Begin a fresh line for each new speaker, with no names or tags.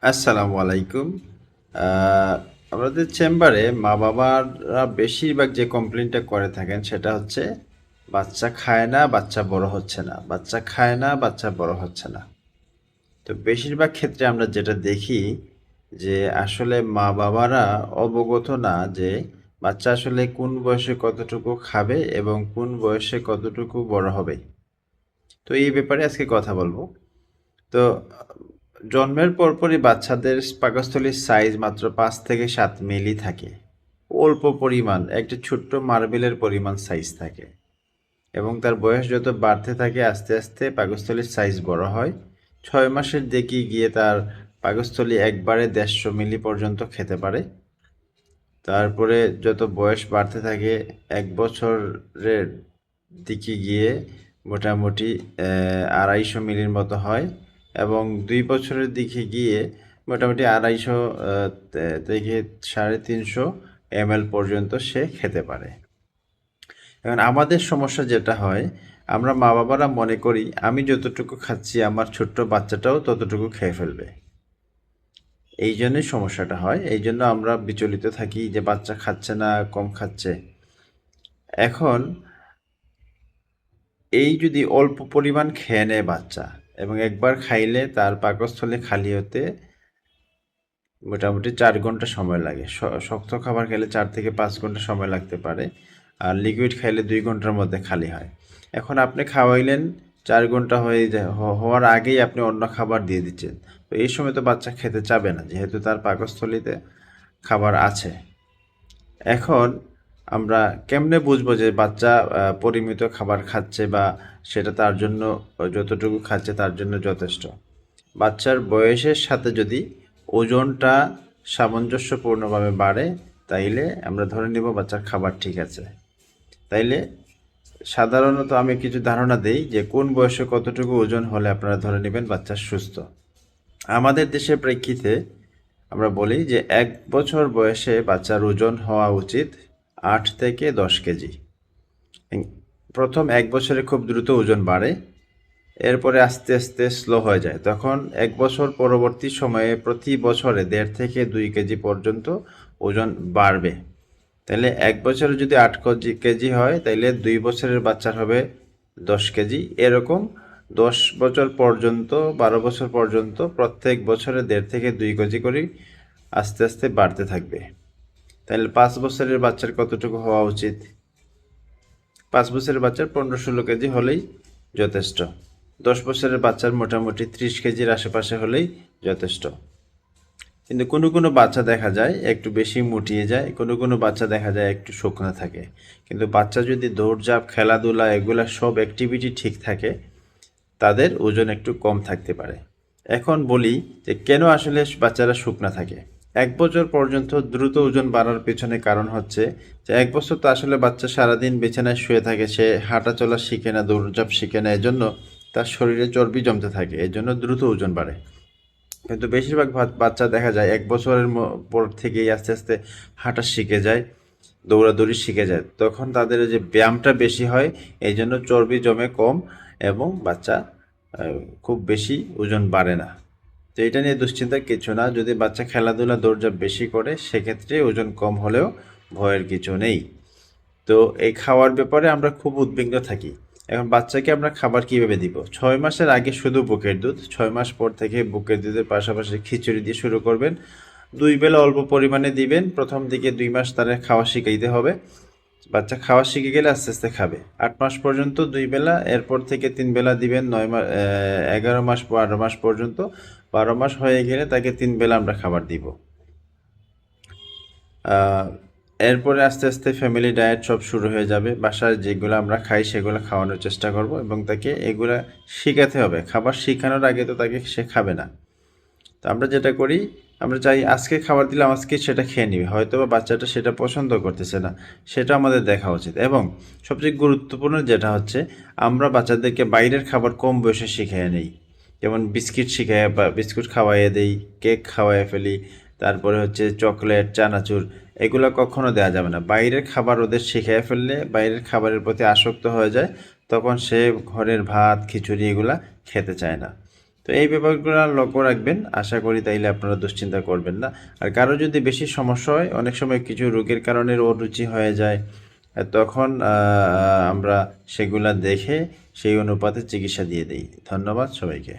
আসসালামু আলাইকুম। আহ, আমাদের চেম্বারে মা বাবারা বেশিরভাগ যে কমপ্লেনটা করে থাকেন সেটা হচ্ছে বাচ্চা খায় না, বাচ্চা বড় হচ্ছে না, বাচ্চা খায় না, বাচ্চা বড় হচ্ছে না। তো বেশিরভাগ ক্ষেত্রে আমরা যেটা দেখি যে আসলে মা বাবারা অবগত না যে বাচ্চা আসলে কোন বয়সে কতটুকু খাবে এবং কোন বয়সে কতটুকু বড় হবে। তো এই ব্যাপারে আজকে কথা বলবো। তো জন্মের পরপরই বাচ্চাদের পাকস্থলীর সাইজ মাত্র 5 থেকে 7 মিলি থাকে। অল্প পরিমাণ, একটা ছোট্ট মার্বেলের পরিমাণ সাইজ থাকে এবং তার বয়স যত বাড়তে থাকে আস্তে আস্তে পাকস্থলীর সাইজ বড় হয়। 6 মাসের দিকে গিয়ে তার পাকস্থলী একবারে 150 মিলি পর্যন্ত খেতে পারে। তারপরে যত বয়স বাড়তে থাকে 1 বছরের দিকে গিয়ে মোটামুটি 250 মিলির মতো হয় এবং 2 বছরের দিকে গিয়ে মোটামুটি 250 থেকে 350 ml পর্যন্ত সে খেতে পারে। এখন আমাদের সমস্যা যেটা হয়, আমরা মা বাবারা মনে করি আমি যতটুকু খাচ্ছি আমার ছোট্ট বাচ্চাটাও ততটুকু খেয়ে ফেলবে। এই জন্যই সমস্যাটা হয়। এই জন্য আমরা বিচলিত থাকি যে বাচ্চা খাচ্ছে না, কম খাচ্ছে। এখন এই যদি অল্প পরিমাণ খেয়ে নেয় বাচ্চা এবং একবার খাইলে তার পাকস্থলী খালি হতে মোটামুটি 4 ঘন্টা সময় লাগে। শক্ত খাবার খেলে 4 থেকে 5 ঘন্টা সময় লাগতে পারে, আর লিকুইড খাইলে 2 ঘন্টার মধ্যে খালি হয়। এখন আপনি খাওয়াইলেন, 4 ঘন্টা হয়ে যায়, হওয়ার আগেই আপনি অন্য খাবার দিয়ে দিচ্ছেন। তো এই সময় তো বাচ্চা খেতে চাবে না, যেহেতু তার পাকস্থলীতে খাবার আছে। এখন আমরা কেমনে বুঝবো যে বাচ্চা পরিমিত খাবার খাচ্ছে বা সেটা তার জন্য যতটুকু খাচ্ছে তার জন্য যথেষ্ট? বাচ্চার বয়সের সাথে যদি ওজনটা সামঞ্জস্যপূর্ণভাবে বাড়ে তাইলে আমরা ধরে নিব বাচ্চার খাবার ঠিক আছে। তাইলে সাধারণত আমি কিছু ধারণা দেই যে কোন বয়সে কতটুকু ওজন হলে আপনারা ধরে নেবেন বাচ্চা সুস্থ। আমাদের দেশের প্রেক্ষিতে আমরা বলি যে 1 বছর বয়সে বাচ্চার ওজন হওয়া উচিত 8 থেকে 10 কেজি। প্রথম 1 বছরে খুব দ্রুত ওজন বাড়ে, এরপরে আস্তে আস্তে স্লো হয়ে যায়। তখন 1 বছর পরবর্তী সময়ে প্রতি বছরে 1.5 থেকে 2 কেজি পর্যন্ত ওজন বাড়বে। তাহলে 1 বছরে যদি 8 কেজি হয় তাইলে 2 বছরের বাচ্চার হবে 10 কেজি। এরকম 10 বছর পর্যন্ত, 12 বছর পর্যন্ত প্রত্যেক বছরে 1.5 থেকে 2 কেজি করে আস্তে আস্তে বাড়তে থাকবে। তাহলে 5 বছরের বাচ্চার কতটুকু হওয়া উচিত? 5 বছরের বাচ্চার 15-16 কেজি হলেই যথেষ্ট। 10 বছরের বাচ্চার মোটামুটি 30 কেজির আশেপাশে হলেই যথেষ্ট। কিন্তু কোনো কোনো বাচ্চা দেখা যায় একটু বেশি মুটিয়ে যায়, কোনো কোনো বাচ্চা দেখা যায় একটু শুকনো থাকে। কিন্তু বাচ্চা যদি দৌড়ঝাঁপ, খেলাধুলা এগুলা সব অ্যাক্টিভিটি ঠিক থাকে তাদের ওজন একটু কম থাকতে পারে। এখন বলি যে কেন আসলে বাচ্চারা শুকনা থাকে। 1 বছর পর্যন্ত দ্রুত ওজন বাড়ার পেছনে কারণ হচ্ছে যে 1 বছর তো আসলে বাচ্চা সারাদিন বিছানায় শুয়ে থাকে, সে হাঁটা চলা শিখে না, দৌড়ঝাঁপ শিখে না, এজন্য তার শরীরে চর্বি জমতে থাকে, এজন্য দ্রুত ওজন বাড়ে। কিন্তু বেশিরভাগ বাচ্চা দেখা যায় 1 বছরের পর থেকেই আস্তে আস্তে হাঁটা শিখে যায়, দৌড়াদৌড়ি শিখে যায়, তখন তাদের যে ব্যায়ামটা বেশি হয়, এই জন্য চর্বি জমে কম এবং বাচ্চা খুব বেশি ওজন বাড়ে না। তো এটা নিয়ে দুশ্চিন্তার কিছু না, যদি বাচ্চা খেলাধুলা দৌড়ঝাঁপ বেশি করে সেক্ষেত্রে ওজন কম হলেও ভয়ের কিছু নেই। তো এই খাওয়ার ব্যাপারে আমরা খুব উদ্বিগ্ন থাকি। এখন বাচ্চাকে আমরা খাবার কিভাবে দিব? 6 মাসের আগে শুধু বুকের দুধ, 6 মাস পর থেকে বুকের দুধের পাশাপাশি খিচুড়ি দিয়ে শুরু করবেন। 2 বেলা অল্প পরিমাণে দিবেন, প্রথম দিকে 2 মাস তারা খাওয়া শিখাইতে হবে। বাচ্চা খাওয়া শিখে গেলে আস্তে আস্তে খাবে। 8 মাস পর্যন্ত 2 বেলা, এরপর থেকে 3 বেলা দিবেন। 9 মাস, 11 মাস, 12 মাস পর্যন্ত। 12 মাস হয়ে গেলে তাকে 3 বেলা আমরা খাবার দিব। আহ, এরপরে আস্তে আস্তে ফ্যামিলি ডায়েট সব শুরু হয়ে যাবে। বাসায় যেগুলো আমরা খাই সেগুলো খাওয়ানোর চেষ্টা করব এবং তাকে এগুলা শেখাতে হবে। খাবার শেখানোর আগে তো তাকে সে খাবে না। তো আমরা যেটা করি, আমরা চাই আজকে খাবার দিলাম আজকে সেটা খেয়ে নিবে, হয়তো বা বাচ্চাটা সেটা পছন্দ করতেছে না, সেটা আমাদের দেখা উচিত। এবং সবচেয়ে গুরুত্বপূর্ণ যেটা হচ্ছে, আমরা বাচ্চাদেরকে বাইরের খাবার কম বয়সে শিখিয়ে নেই। যেমন বিস্কিট শিখাই বা বিস্কুট খাওয়াইয়ে দেই, কেক খাওয়াইয়ে ফেলি, তারপরে হচ্ছে চকলেট, চানাচুর, এগুলো কখনো দেওয়া যাবে না। বাইরের খাবার ওদের শিখিয়ে ফেললে বাইরের খাবারের প্রতি আসক্ত হয়ে যায়, তখন সে ঘরের ভাত, খিচুড়ি এগুলা খেতে চায় না। তো এই ব্যাপারগুলো লক্ষ্য রাখবেন, আশা করি তাইলে আপনারা দুশ্চিন্তা করবেন না। আর কারো যদি বেশি সমস্যা হয়, অনেক সময় কিছু রোগের কারণে অরুচি হয়ে যায়, তখন আমরা সেগুলা দেখে সেই অনুপাতে চিকিৎসা দিয়ে দিই। ধন্যবাদ সবাইকে।